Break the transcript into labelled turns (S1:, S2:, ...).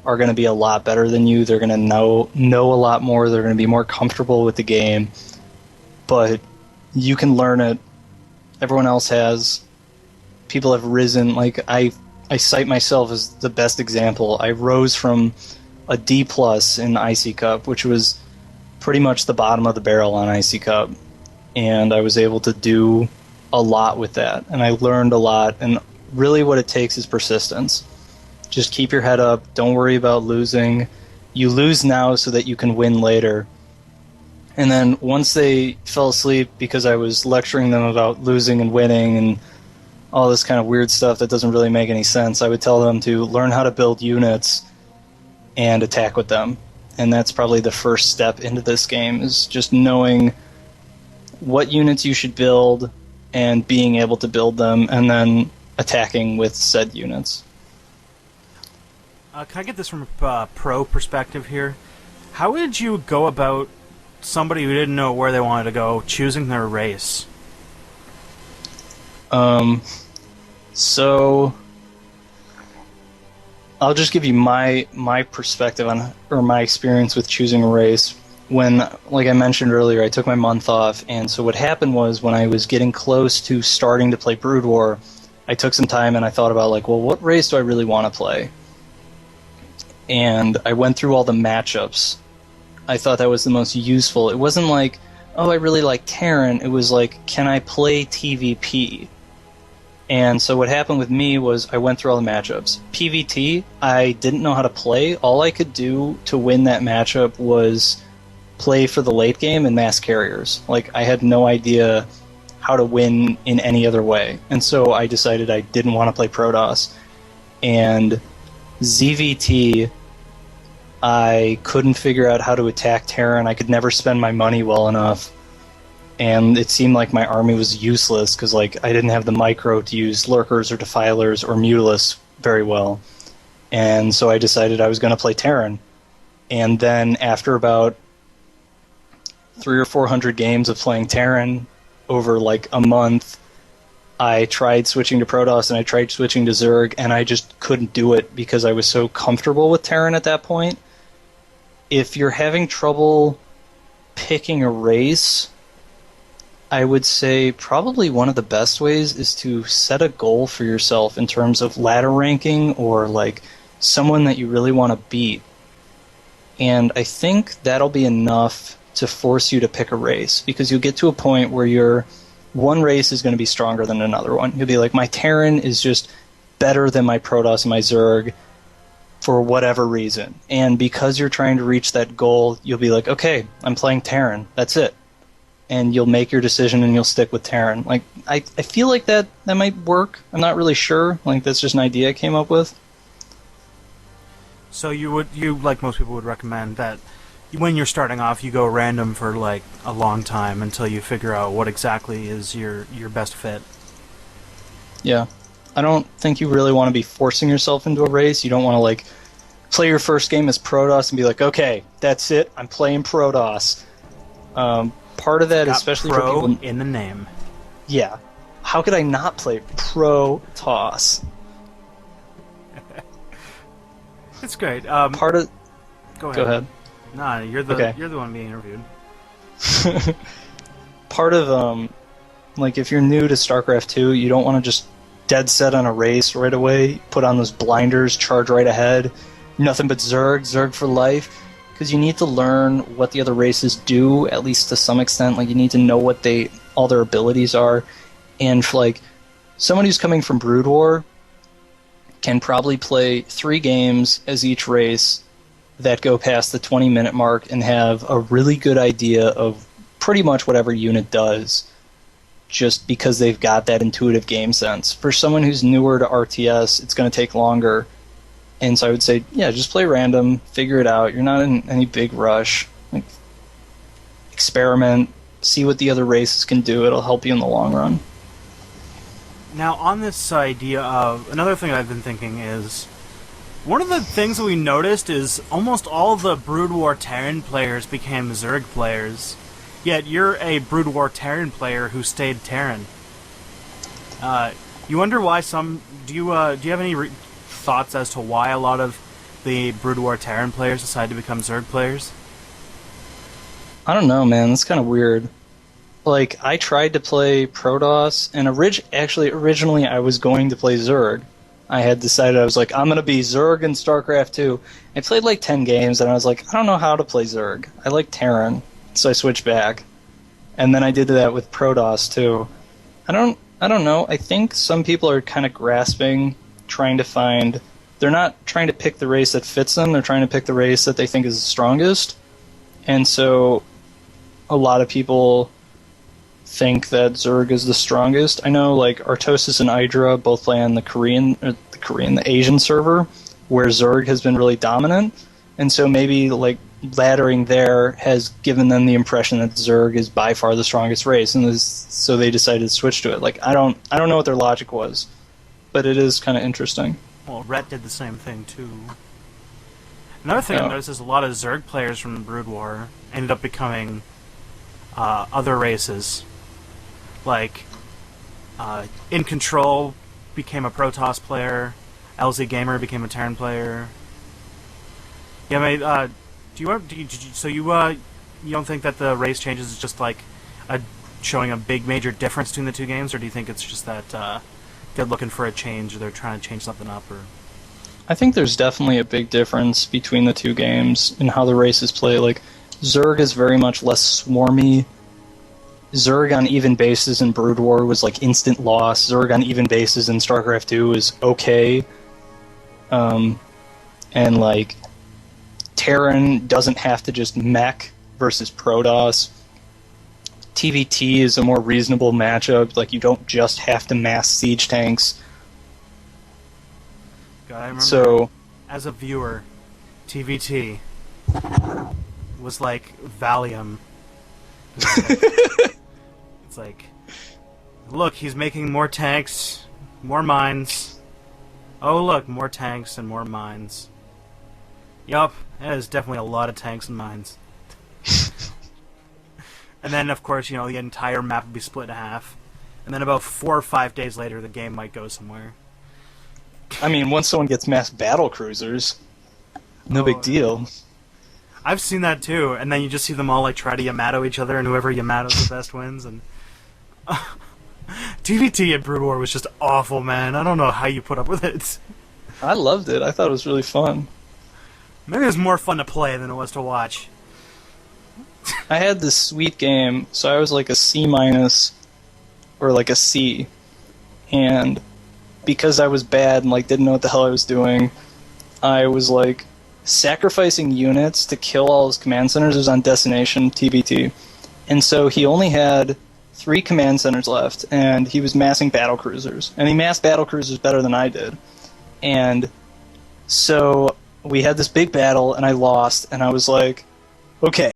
S1: are going to be a lot better than you. They're going to know a lot more. They're going to be more comfortable with the game. But you can learn it. Everyone else has. People have risen. Like, I cite myself as the best example. I rose from a D plus in IC Cup, which was pretty much the bottom of the barrel on IC Cup, and I was able to do a lot with that, and I learned a lot, and really what it takes is persistence. Just keep your head up, don't worry about losing. You lose now so that you can win later. And then once they fell asleep because I was lecturing them about losing and winning and all this kind of weird stuff that doesn't really make any sense, I would tell them to learn how to build units and attack with them. And that's probably the first step into this game, is just knowing what units you should build and being able to build them, and then attacking with said units.
S2: Can I get this from a pro perspective here? How would you go about somebody who didn't know where they wanted to go choosing their race?
S1: So I'll just give you my perspective on, or my experience with choosing a race. When, like I mentioned earlier, I took my month off, and so what happened was when I was getting close to starting to play Brood War, I took some time and I thought about, like, well, what race do I really want to play? And I went through all the matchups. I thought that was the most useful. It wasn't like, oh, I really like Terran. It was like, can I play TVP? And so what happened with me was I went through all the matchups. PvT, I didn't know how to play. All I could do to win that matchup was play for the late game and mass carriers. Like, I had no idea how to win in any other way. And so I decided I didn't want to play Protoss. And ZVT, I couldn't figure out how to attack Terran. I could never spend my money well enough. And it seemed like my army was useless because, like, I didn't have the micro to use Lurkers or Defilers or Mutalists very well. And so I decided I was going to play Terran. And then after about 300 or 400 games of playing Terran over like a month, I tried switching to Protoss and I tried switching to Zerg, and I just couldn't do it because I was so comfortable with Terran at that point. If you're having trouble picking a race, I would say probably one of the best ways is to set a goal for yourself in terms of ladder ranking or like someone that you really want to beat. And I think that'll be enough to force you to pick a race, because you'll get to a point where your one race is going to be stronger than another one. You'll be like, my Terran is just better than my Protoss and my Zerg for whatever reason. And because you're trying to reach that goal, you'll be like, okay, I'm playing Terran. That's it. And you'll make your decision and you'll stick with Terran. Like, I feel like that might work. I'm not really sure. Like, that's just an idea I came up with.
S2: So you, like most people, would recommend that when you're starting off, you go random for like a long time until you figure out what exactly is your best fit.
S1: Yeah. I don't think you really want to be forcing yourself into a race. You don't want to, like, play your first game as Protoss and be like, okay, that's it, I'm playing Protoss. Part of that, especially
S2: pro
S1: for people
S2: in the name.
S1: Yeah. How could I not play Protoss?
S2: It's great.
S1: Part of...
S2: Go ahead.
S1: Go ahead.
S2: Nah, you're the one being interviewed.
S1: Part of, like, if you're new to StarCraft 2, you don't want to just dead set on a race right away, put on those blinders, charge right ahead, nothing but Zerg for life, because you need to learn what the other races do, at least to some extent. Like, you need to know what all their abilities are, and, like, someone who's coming from Brood War can probably play 3 games as each race that go past the 20-minute mark and have a really good idea of pretty much whatever unit does, just because they've got that intuitive game sense. For someone who's newer to RTS, it's going to take longer. And so I would say, yeah, just play random, figure it out. You're not in any big rush. Like, experiment, see what the other races can do. It'll help you in the long run.
S2: Now, on this idea of... Another thing I've been thinking is... One of the things that we noticed is almost all the Brood War Terran players became Zerg players. Yet you're a Brood War Terran player who stayed Terran. You wonder why some... Do you have any thoughts as to why a lot of the Brood War Terran players decided to become Zerg players?
S1: I don't know, man. That's kind of weird. Like, I tried to play Protoss, and originally I was going to play Zerg. I had decided I was like, I'm going to be Zerg in StarCraft 2. I played like 10 games, and I was like, I don't know how to play Zerg. I like Terran, so I switched back. And then I did that with Protoss, too. I don't know. I think some people are kind of grasping, trying to find... They're not trying to pick the race that fits them, they're trying to pick the race that they think is the strongest. And so a lot of people think that Zerg is the strongest. I know, like, Artosis and Hydra both play on the Asian server, where Zerg has been really dominant, and so maybe, like, laddering there has given them the impression that Zerg is by far the strongest race, and so they decided to switch to it. Like, I don't know what their logic was, but it is kind of interesting.
S2: Well, Rhett did the same thing, too. Another thing I've noticed is a lot of Zerg players from the Brood War ended up becoming other races. Like, In Control became a Protoss player, LZ Gamer became a Terran player. Yeah, mate, you don't think that the race changes is just like showing a big major difference between the two games, or do you think it's just that they're looking for a change, or they're trying to change something up? Or
S1: I think there's definitely a big difference between the two games in how the races play. Like, Zerg is very much less swarmy. Zerg on even bases in Brood War was like instant loss. Zerg on even bases in StarCraft 2 is okay. And like, Terran doesn't have to just mech versus Protoss. TVT is a more reasonable matchup. Like, you don't just have to mass siege tanks.
S2: God, I remember
S1: So,
S2: as a viewer, TVT was like Valium. It's like, look, he's making more tanks, more mines. Oh, look, more tanks and more mines. Yup, that is definitely a lot of tanks and mines. And then, of course, you know, the entire map would be split in half. And then about 4 or 5 days later, the game might go somewhere.
S1: I mean, once someone gets mass battle cruisers, no big deal.
S2: I've seen that too, and then you just see them all like try to Yamato each other, and whoever Yamato's the best wins. And TVT at Brood War was just awful, man. I don't know how you put up with it.
S1: I loved it. I thought it was really fun.
S2: Maybe it was more fun to play than it was to watch.
S1: I had this sweet game, so I was like a C minus or like a C, and because I was bad and like didn't know what the hell I was doing, I was like sacrificing units to kill all his command centers. It was on Destination TVT, and so he only had 3 command centers left, and he was massing battle cruisers, and he massed battle cruisers better than I did, and so we had this big battle, and I lost, and I was like, okay,